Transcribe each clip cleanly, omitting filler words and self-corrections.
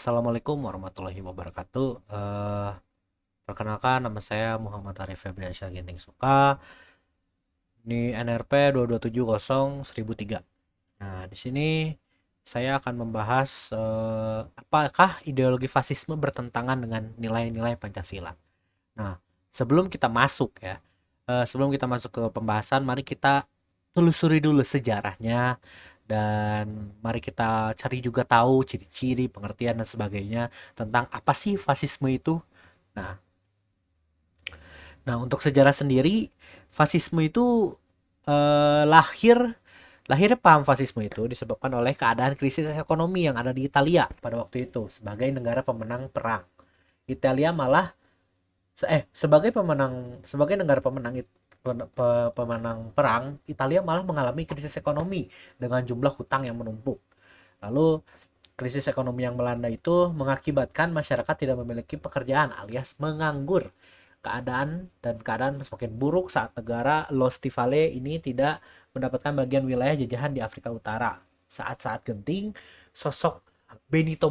Assalamualaikum warahmatullahi wabarakatuh. Perkenalkan nama saya Muhammad Arif Febriansyah Ginting Suka. Ini NRP 2270103. Nah, di sini saya akan membahas apakah ideologi fasisme bertentangan dengan nilai-nilai Pancasila. Nah, sebelum kita masuk ke pembahasan, mari kita telusuri dulu sejarahnya dan mari kita cari juga tahu ciri-ciri, pengertian dan sebagainya tentang apa sih fasisme itu. Nah, nah, untuk sejarah sendiri, fasisme itu lahirnya paham fasisme itu disebabkan oleh keadaan krisis ekonomi yang ada di Italia pada waktu itu sebagai negara pemenang perang. Italia malah sebagai negara pemenang perang, Italia malah mengalami krisis ekonomi dengan jumlah hutang yang menumpuk. Lalu krisis ekonomi yang melanda itu mengakibatkan masyarakat tidak memiliki pekerjaan alias menganggur. Keadaan semakin buruk saat negara Lo Stivale ini tidak mendapatkan bagian wilayah jajahan di Afrika Utara. Saat-saat genting, sosok Benito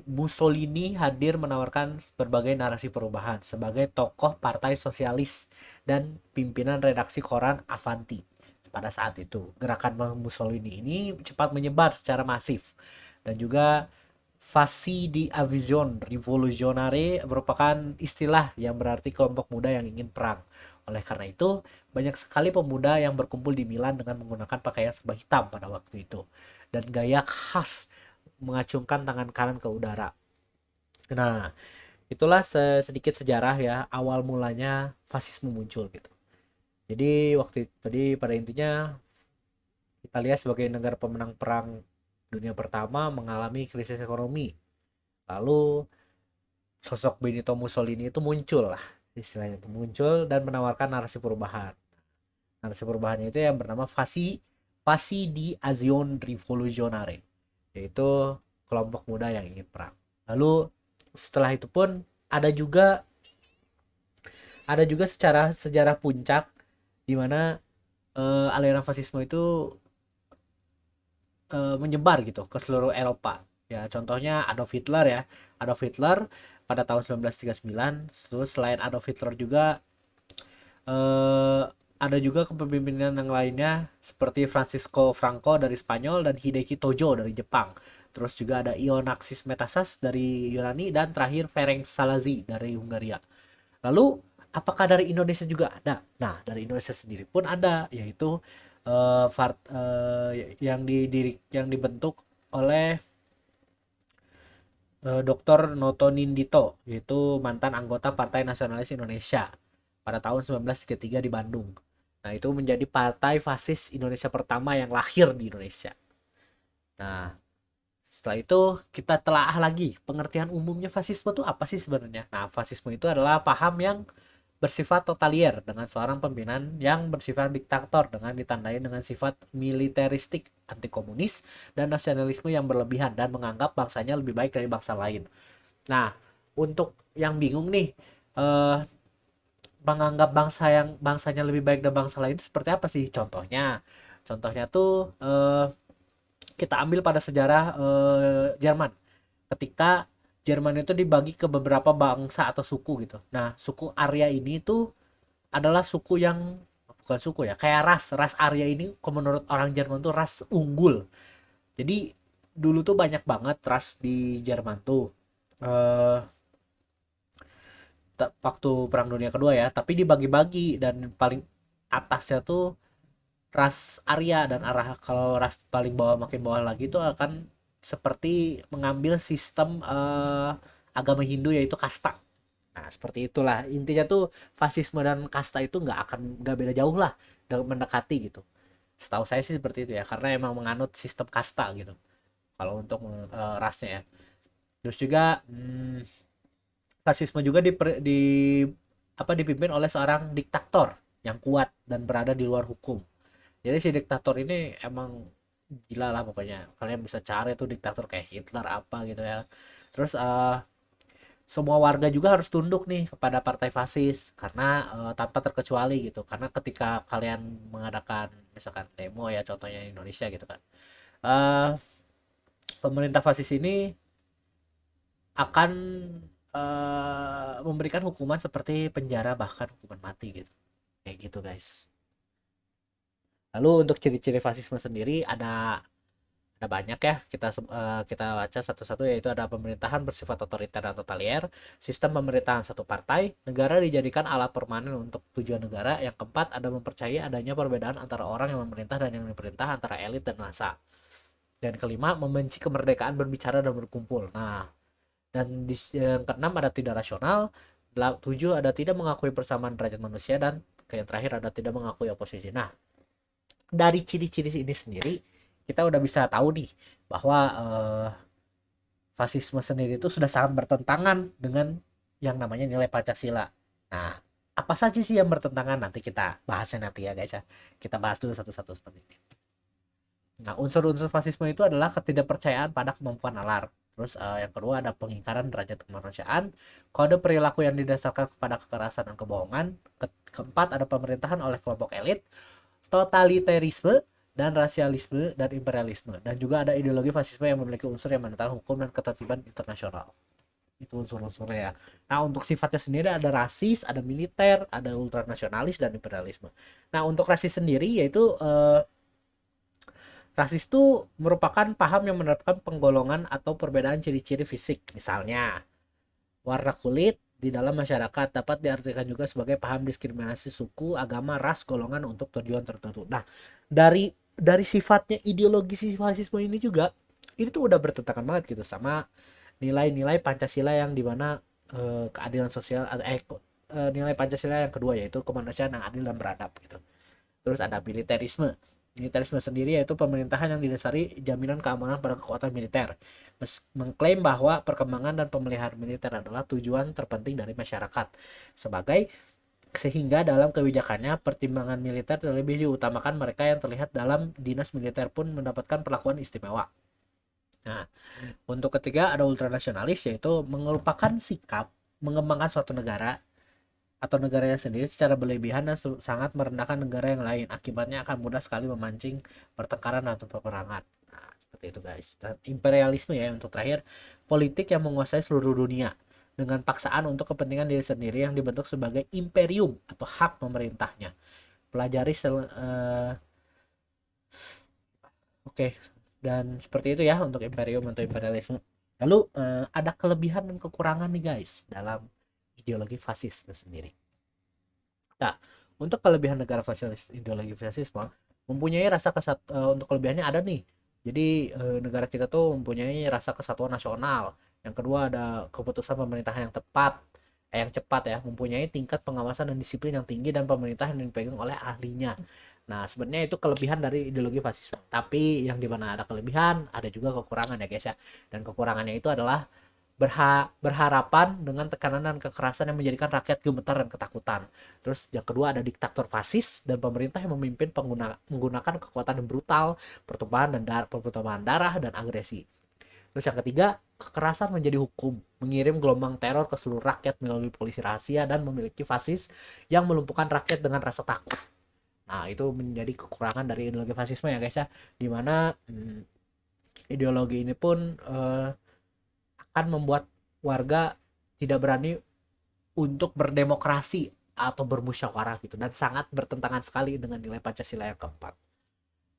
Mussolini hadir menawarkan berbagai narasi perubahan sebagai tokoh partai sosialis dan pimpinan redaksi koran Avanti. Pada saat itu, gerakan Mussolini ini cepat menyebar secara masif dan juga Fasi di Avision Rivoluzionare merupakan istilah yang berarti kelompok muda yang ingin perang. Oleh karena itu, banyak sekali pemuda yang berkumpul di Milan dengan menggunakan pakaian serba hitam pada waktu itu dan gaya khas mengacungkan tangan kanan ke udara. Nah, itulah sedikit sejarah ya awal mulanya fasisme muncul gitu. Jadi pada intinya Italia sebagai negara pemenang perang dunia pertama mengalami krisis ekonomi. Lalu sosok Benito Mussolini itu muncul lah, istilahnya itu muncul dan menawarkan narasi perubahan. Narasi perubahannya itu yang bernama Fasi di Azione Rivoluzionare, yaitu kelompok muda yang ingin perang. Lalu setelah itu pun ada juga secara sejarah puncak di mana aliran fasisme itu menyebar gitu ke seluruh Eropa. Ya, contohnya Adolf Hitler ya. Adolf Hitler pada tahun 1939. Terus selain Adolf Hitler juga ada juga kepemimpinan yang lainnya seperti Francisco Franco dari Spanyol dan Hideki Tojo dari Jepang. Terus juga ada Ionaxis Metaxas dari Yunani dan terakhir Ferenc Salazi dari Hungaria. Lalu apakah dari Indonesia juga ada? Nah, dari Indonesia sendiri pun ada, yaitu yang dibentuk oleh Dr. Noto Nindito, yaitu mantan anggota Partai Nasionalis Indonesia pada tahun 1933 di Bandung. Nah, itu menjadi partai fasis Indonesia pertama yang lahir di Indonesia. Nah, setelah itu kita telaah lagi pengertian umumnya fasisme itu apa sih sebenarnya. Nah, fasisme itu adalah paham yang bersifat totalier dengan seorang pimpinan yang bersifat diktator dengan ditandai dengan sifat militeristik, anti komunis dan nasionalisme yang berlebihan dan menganggap bangsanya lebih baik dari bangsa lain. Nah, untuk yang bingung nih, eh, menganggap bangsanya lebih baik dari bangsa lain itu seperti apa sih? Contohnya tuh kita ambil pada sejarah Jerman. Ketika Jerman itu dibagi ke beberapa bangsa atau suku gitu. Nah, suku Arya ini tuh adalah suku yang bukan suku ya, kayak ras Arya ini menurut orang Jerman tuh ras unggul. Jadi dulu tuh banyak banget ras di Jerman tuh. Eh Waktu Perang Dunia Kedua ya, tapi dibagi-bagi dan paling atasnya tuh ras Arya dan arah kalau ras paling bawah makin bawah lagi itu akan seperti mengambil sistem agama Hindu yaitu kasta. Nah, seperti itulah intinya tuh fasisme dan kasta itu nggak beda jauh lah dalam mendekati gitu. Setahu saya sih seperti itu ya karena emang menganut sistem kasta gitu. Kalau untuk rasnya ya. Terus juga fasisme juga dipimpin oleh seorang diktator yang kuat dan berada di luar hukum. Jadi si diktator ini emang gila lah pokoknya. Kalian bisa cari tuh diktator kayak Hitler apa gitu ya. Terus semua warga juga harus tunduk nih kepada partai fasis karena tanpa terkecuali gitu. Karena ketika kalian mengadakan misalkan demo ya contohnya di Indonesia gitu kan. eh Pemerintah fasis ini akan memberikan hukuman seperti penjara bahkan hukuman mati gitu. Kayak gitu guys. Lalu untuk ciri-ciri fasisme sendiri ada banyak ya, kita baca satu-satu, yaitu ada pemerintahan bersifat otoriter dan totalier, sistem pemerintahan satu partai, negara dijadikan alat permanen untuk tujuan negara. Yang keempat, ada mempercayai adanya perbedaan antara orang yang memerintah dan yang diperintah, antara elit dan massa. Dan kelima, membenci kemerdekaan berbicara dan berkumpul. Nah, dan yang keenam ada tidak rasional, tujuh ada tidak mengakui persamaan derajat manusia, dan yang terakhir ada tidak mengakui oposisi. Nah, dari ciri-ciri ini sendiri kita udah bisa tahu nih bahwa fasisme sendiri itu sudah sangat bertentangan dengan yang namanya nilai Pancasila. Nah, apa saja sih yang bertentangan, nanti kita bahasnya nanti ya guys ya. Kita bahas dulu satu-satu seperti ini. Nah, unsur-unsur fasisme itu adalah ketidakpercayaan pada kemampuan nalar. Terus yang kedua ada pengingkaran derajat kemanusiaan, kode perilaku yang didasarkan kepada kekerasan dan kebohongan. Keempat ada pemerintahan oleh kelompok elit, totalitarisme dan rasialisme dan imperialisme. Dan juga ada ideologi fasisme yang memiliki unsur yang menentang hukum dan ketertiban internasional. Itu unsur-unsurnya ya. Nah, untuk sifatnya sendiri ada rasis, ada militer, ada ultranasionalis dan imperialisme. Nah, untuk rasis sendiri yaitu rasis itu merupakan paham yang menerapkan penggolongan atau perbedaan ciri-ciri fisik. Misalnya, warna kulit di dalam masyarakat dapat diartikan juga sebagai paham diskriminasi suku, agama, ras, golongan untuk tujuan tertentu. Nah, dari sifatnya ideologi fasisme ini juga itu udah bertentangan banget gitu sama nilai-nilai Pancasila yang dimana keadilan sosial nilai Pancasila yang kedua yaitu kemanusiaan yang adil dan beradab gitu. Terus ada militerisme. Militerisme sendiri yaitu pemerintahan yang didasari jaminan keamanan pada kekuatan militer. Mengklaim bahwa perkembangan dan pemeliharaan militer adalah tujuan terpenting dari masyarakat. Sehingga dalam kebijakannya pertimbangan militer terlebih diutamakan, mereka yang terlihat dalam dinas militer pun mendapatkan perlakuan istimewa. Nah, untuk ketiga ada ultranasionalis, yaitu merupakan sikap mengembangkan suatu negara atau negaranya sendiri secara berlebihan dan sangat merendahkan negara yang lain. Akibatnya akan mudah sekali memancing pertengkaran atau peperangan. Nah, seperti itu guys. Dan imperialisme ya untuk terakhir, politik yang menguasai seluruh dunia dengan paksaan untuk kepentingan diri sendiri yang dibentuk sebagai imperium atau hak pemerintahnya. Pelajari oke. Dan seperti itu ya untuk imperium atau imperialisme. Lalu ada kelebihan dan kekurangan nih guys dalam ideologi fasisme sendiri. Nah, untuk kelebihan negara fasis ideologi fasisme mempunyai untuk kelebihannya ada nih. Jadi negara kita tuh mempunyai rasa kesatuan nasional. Yang kedua ada keputusan pemerintahan yang tepat, yang cepat ya, mempunyai tingkat pengawasan dan disiplin yang tinggi dan pemerintahan yang dipegang oleh ahlinya. Nah, sebenarnya itu kelebihan dari ideologi fasisme. Tapi yang dimana ada kelebihan, ada juga kekurangan ya guys ya. Dan kekurangannya itu adalah berharapan dengan tekanan dan kekerasan yang menjadikan rakyat gemetar dan ketakutan. Terus yang kedua ada diktator fasis dan pemerintah yang menggunakan kekuatan yang brutal, pertumpahan darah dan agresi. Terus yang ketiga, kekerasan menjadi hukum, mengirim gelombang teror ke seluruh rakyat melalui polisi rahasia dan memiliki fasis yang melumpuhkan rakyat dengan rasa takut. Nah, itu menjadi kekurangan dari ideologi fasisme ya guys ya. Dimana ideologi ini pun akan membuat warga tidak berani untuk berdemokrasi atau bermusyawarah gitu, dan sangat bertentangan sekali dengan nilai Pancasila yang keempat.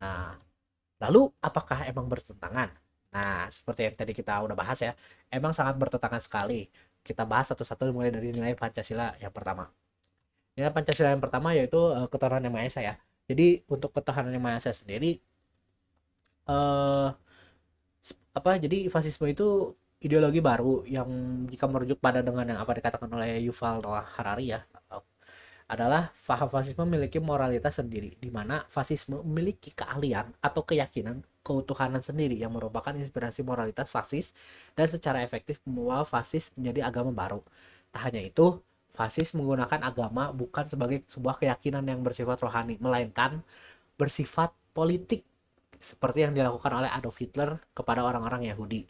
Nah, lalu apakah emang bertentangan? Nah, seperti yang tadi kita udah bahas ya, emang sangat bertentangan sekali. Kita bahas satu-satu mulai dari nilai Pancasila yang pertama. Nilai Pancasila yang pertama yaitu ketuhanan yang Maha Esa ya. Jadi untuk ketuhanan yang Maha Esa sendiri eh jadi fasisme itu ideologi baru yang jika merujuk pada dengan yang apa dikatakan oleh Yuval Noah Harari ya, adalah faham fasisme memiliki moralitas sendiri, di mana fasisme memiliki keahlian atau keyakinan keutuhanan sendiri yang merupakan inspirasi moralitas fasis dan secara efektif membawa fasis menjadi agama baru. Tak hanya itu, fasis menggunakan agama bukan sebagai sebuah keyakinan yang bersifat rohani, melainkan bersifat politik seperti yang dilakukan oleh Adolf Hitler kepada orang-orang Yahudi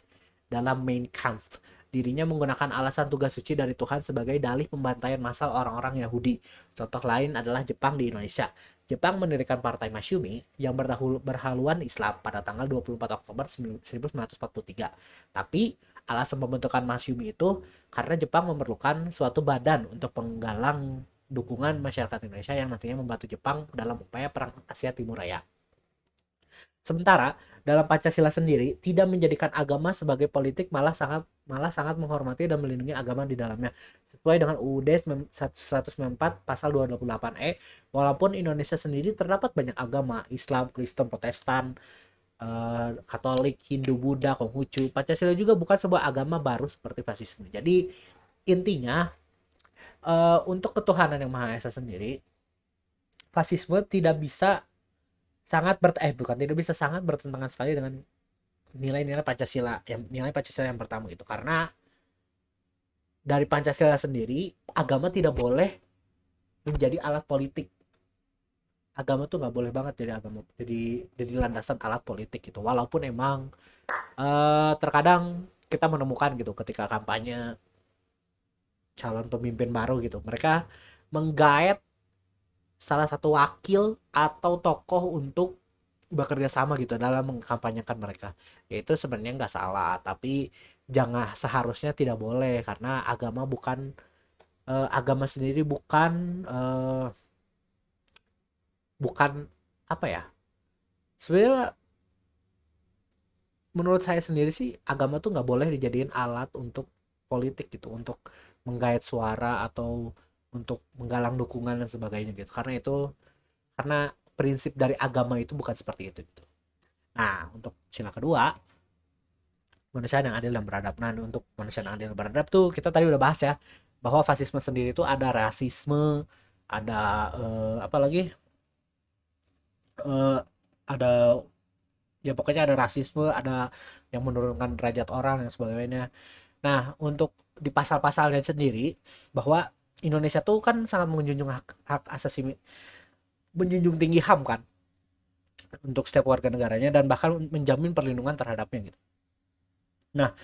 dalam Mein Kampf. Dirinya menggunakan alasan tugas suci dari Tuhan sebagai dalih pembantaian massal orang-orang Yahudi. Contoh lain adalah Jepang di Indonesia. Jepang mendirikan Partai Masyumi yang berhaluan Islam pada tanggal 24 Oktober 1943. Tapi alasan pembentukan Masyumi itu karena Jepang memerlukan suatu badan untuk penggalang dukungan masyarakat Indonesia yang nantinya membantu Jepang dalam upaya perang Asia Timur Raya. Sementara dalam Pancasila sendiri tidak menjadikan agama sebagai politik, malah sangat menghormati dan melindungi agama di dalamnya. Sesuai dengan UUD 194 pasal 228E, walaupun Indonesia sendiri terdapat banyak agama, Islam, Kristen, Protestan, Katolik, Hindu, Buddha, Konghucu, Pancasila juga bukan sebuah agama baru seperti fasisme. Jadi intinya untuk ketuhanan yang Maha Esa sendiri, fasisme tidak bisa bukan tidak bisa sangat bertentangan sekali dengan nilai-nilai Pancasila yang pertama itu, karena dari Pancasila sendiri agama tidak boleh menjadi alat politik. Agama tuh nggak boleh banget jadi landasan alat politik gitu, walaupun emang terkadang kita menemukan gitu ketika kampanye calon pemimpin baru gitu, mereka menggaet salah satu wakil atau tokoh untuk bekerja sama gitu dalam mengkampanyekan mereka. Yaitu sebenarnya nggak salah, tapi jangan, seharusnya tidak boleh, karena agama sendiri bukan apa ya, sebenarnya menurut saya sendiri sih agama tuh nggak boleh dijadiin alat untuk politik gitu, untuk menggait suara atau untuk menggalang dukungan dan sebagainya gitu, karena prinsip dari agama itu bukan seperti itu gitu. Nah, untuk sila kedua, manusia yang adil dan beradab. Nah, untuk manusia yang adil dan beradab tuh kita tadi udah bahas ya, bahwa fasisme sendiri itu ada rasisme, ada apa lagi, eh, ada, ya pokoknya ada rasisme, ada yang menurunkan derajat orang dan sebagainya. Nah, untuk di pasal-pasalnya sendiri, bahwa Indonesia tuh kan sangat menjunjung hak asasi, menjunjung tinggi HAM kan untuk setiap warga negaranya, dan bahkan menjamin perlindungan terhadapnya gitu. Nah,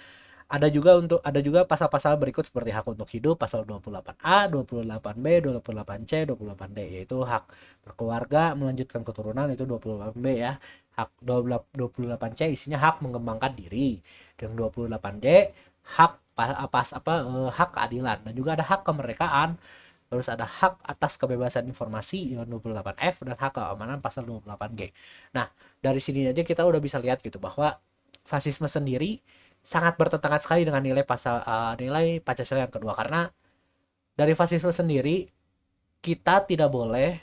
ada juga pasal-pasal berikut seperti hak untuk hidup pasal 28A, 28B, 28C, 28D, yaitu hak berkeluarga, melanjutkan keturunan, itu 28B ya. Hak 28C isinya hak mengembangkan diri, dan 28D hak hak keadilan, dan juga ada hak kemerdekaan. Terus ada hak atas kebebasan informasi yang 28F, dan hak keamanan pasal 28G. Nah, dari sini aja kita udah bisa lihat gitu bahwa fasisme sendiri sangat bertentangan sekali dengan nilai Pancasila yang kedua, karena dari fasisme sendiri kita tidak boleh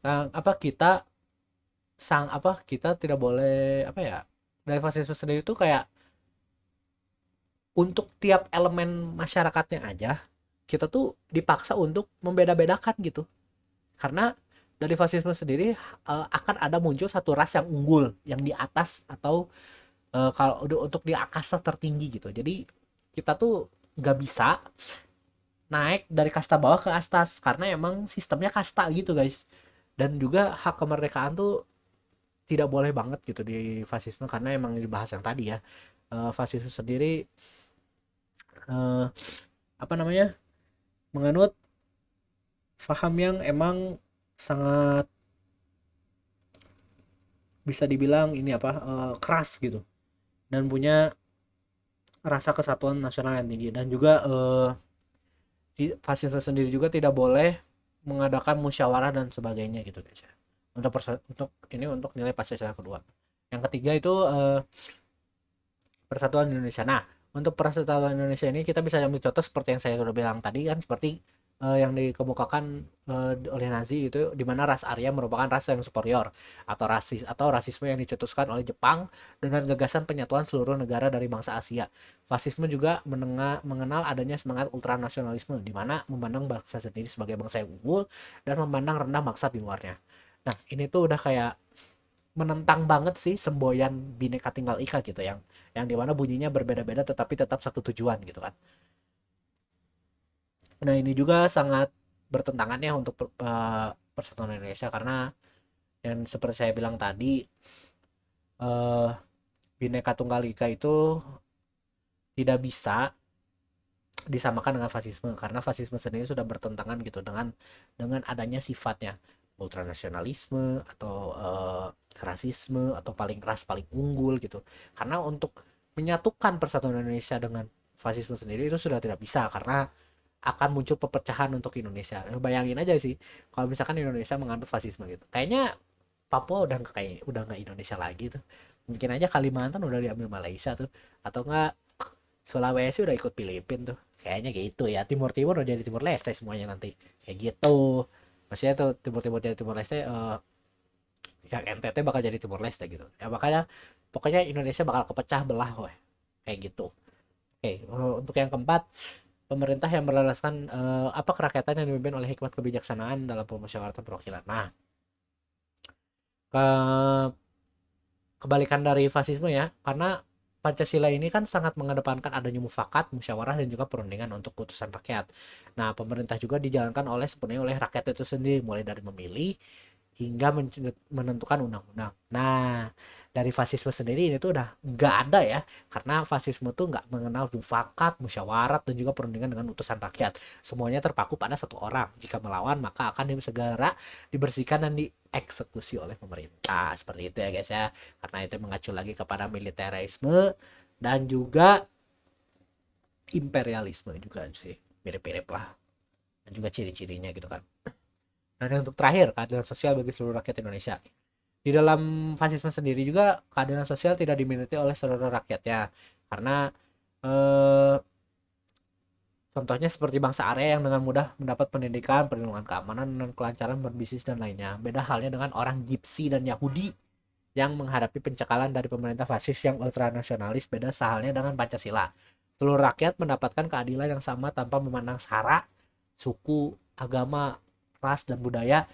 apa kita kita tidak boleh apa ya, dari fasisme sendiri tuh kayak untuk tiap elemen masyarakatnya aja kita tuh dipaksa untuk membeda-bedakan gitu, karena dari fasisme sendiri akan ada muncul satu ras yang unggul yang di atas, atau kalau untuk di kasta tertinggi gitu. Jadi kita tuh nggak bisa naik dari kasta bawah ke atas, karena emang sistemnya kasta gitu guys. Dan juga hak kemerdekaan tuh tidak boleh banget gitu di fasisme, karena emang dibahas yang tadi ya, fasisme sendiri apa namanya, menganut paham yang emang sangat bisa dibilang ini apa, keras gitu, dan punya rasa kesatuan nasional yang tinggi. Dan juga fasilitas sendiri juga tidak boleh mengadakan musyawarah dan sebagainya gitu guys ya, untuk nilai Pancasila kedua. Yang ketiga itu persatuan Indonesia. Nah, untuk persatuan Indonesia ini kita bisa ambil contoh seperti yang saya sudah bilang tadi kan, seperti yang dikemukakan oleh Nazi itu, di mana ras Arya merupakan ras yang superior, atau rasisme yang dicetuskan oleh Jepang dengan gagasan penyatuan seluruh negara dari bangsa Asia. Fasisme juga mengenal adanya semangat ultranasionalisme, di mana memandang bangsa sendiri sebagai bangsa yang unggul dan memandang rendah bangsa di luarnya. Nah, ini tuh udah kayak menentang banget sih semboyan Bhinneka Tunggal Ika gitu, yang dimana bunyinya berbeda-beda tetapi tetap satu tujuan gitu kan. Nah, ini juga sangat bertentangan ya untuk persatuan Indonesia, karena yang seperti saya bilang tadi, eh, Bhinneka Tunggal Ika itu tidak bisa disamakan dengan fasisme, karena fasisme sendiri sudah bertentangan gitu dengan adanya sifatnya ultranasionalisme atau rasisme atau paling unggul gitu. Karena untuk menyatukan persatuan Indonesia dengan fasisme sendiri itu sudah tidak bisa, karena akan muncul perpecahan untuk Indonesia. Bayangin aja sih kalau misalkan Indonesia menganut fasisme gitu. Kayaknya Papua udah nggak Indonesia lagi tuh. Mungkin aja Kalimantan udah diambil Malaysia tuh, atau enggak Sulawesi udah ikut Filipina tuh. Kayaknya gitu ya. Timur Timur udah jadi Timur Leste semuanya nanti. Kayak gitu. Maksudnya tuh Timur Timur jadi Timur Leste, yang NTT bakal jadi Timur Leste gitu. Ya makanya pokoknya Indonesia bakal kepecah belah, weh. Kayak gitu. Oke, untuk yang keempat, pemerintah yang berlandaskan apa kerakyatan yang dipimpin oleh hikmat kebijaksanaan dalam pemusyawaratan perwakilan. Nah, ke kebalikan dari fasisme ya, karena Pancasila ini kan sangat mengedepankan adanya mufakat, musyawarah, dan juga perundingan untuk keputusan rakyat. Nah, pemerintah juga dijalankan sepenuhnya oleh rakyat itu sendiri, mulai dari memilih hingga menentukan undang-undang. Nah, dari fasisme sendiri ini tuh udah nggak ada ya, karena fasisme tuh nggak mengenal mufakat, musyawarat, dan juga perundingan dengan utusan rakyat. Semuanya terpaku pada satu orang. Jika melawan, maka akan segera dibersihkan dan dieksekusi oleh pemerintah. Seperti itu ya guys ya. Karena itu mengacu lagi kepada militerisme dan juga imperialisme juga sih. Mirip-mirip lah. Dan juga ciri-cirinya gitu kan. Dan untuk terakhir, keadilan sosial bagi seluruh rakyat Indonesia. Di dalam fasisme sendiri juga keadilan sosial tidak dimiliki oleh seluruh rakyatnya, karena eh, contohnya seperti bangsa Arya yang dengan mudah mendapat pendidikan, perlindungan keamanan, dan kelancaran berbisnis dan lainnya. Beda halnya dengan orang Gypsy dan Yahudi yang menghadapi pencekalan dari pemerintah fasis yang ultranasionalis. Beda sehalnya dengan Pancasila. Seluruh rakyat mendapatkan keadilan yang sama tanpa memandang sara, suku, agama, ras, dan budaya.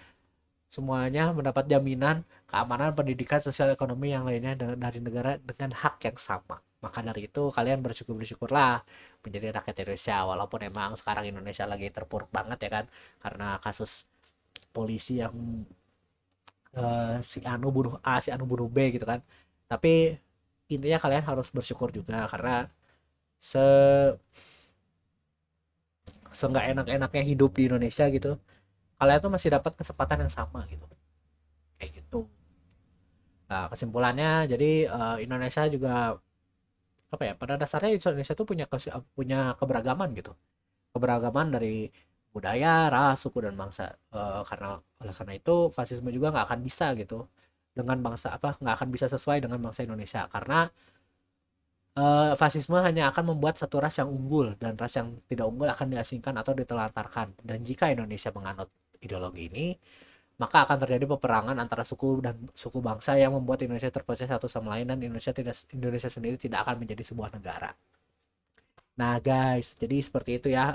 Semuanya mendapat jaminan keamanan, pendidikan, sosial, ekonomi yang lainnya dari negara dengan hak yang sama. Maka dari itu kalian bersyukurlah menjadi rakyat Indonesia, walaupun emang sekarang Indonesia lagi terpuruk banget ya kan, karena kasus polisi yang si Anu bunuh A, si Anu bunuh B gitu kan. Tapi intinya kalian harus bersyukur juga, karena se seenggak enak-enaknya hidup di Indonesia gitu, kalian tuh masih dapat kesempatan yang sama gitu, kayak gitu. Nah, kesimpulannya jadi Indonesia juga apa ya, pada dasarnya Indonesia tuh punya keberagaman gitu, keberagaman dari budaya, ras, suku, dan bangsa. Karena oleh karena itu fasisme juga nggak akan bisa gitu dengan bangsa apa, nggak akan bisa sesuai dengan bangsa Indonesia, karena fasisme hanya akan membuat satu ras yang unggul, dan ras yang tidak unggul akan diasingkan atau ditelantarkan. Dan jika Indonesia menganut ideologi ini, maka akan terjadi peperangan antara suku dan suku bangsa yang membuat Indonesia terpecah satu sama lain, dan Indonesia sendiri tidak akan menjadi sebuah negara. Nah guys, jadi seperti itu ya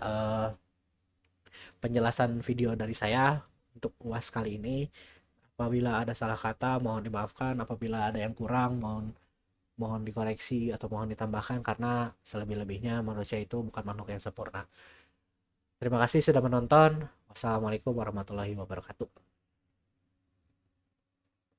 penjelasan video dari saya untuk UAS kali ini. Apabila ada salah kata mohon dimaafkan, apabila ada yang kurang mohon mohon dikoreksi atau mohon ditambahkan, karena selebih-lebihnya manusia itu bukan makhluk yang sempurna. Terima kasih sudah menonton. Wassalamualaikum warahmatullahi wabarakatuh.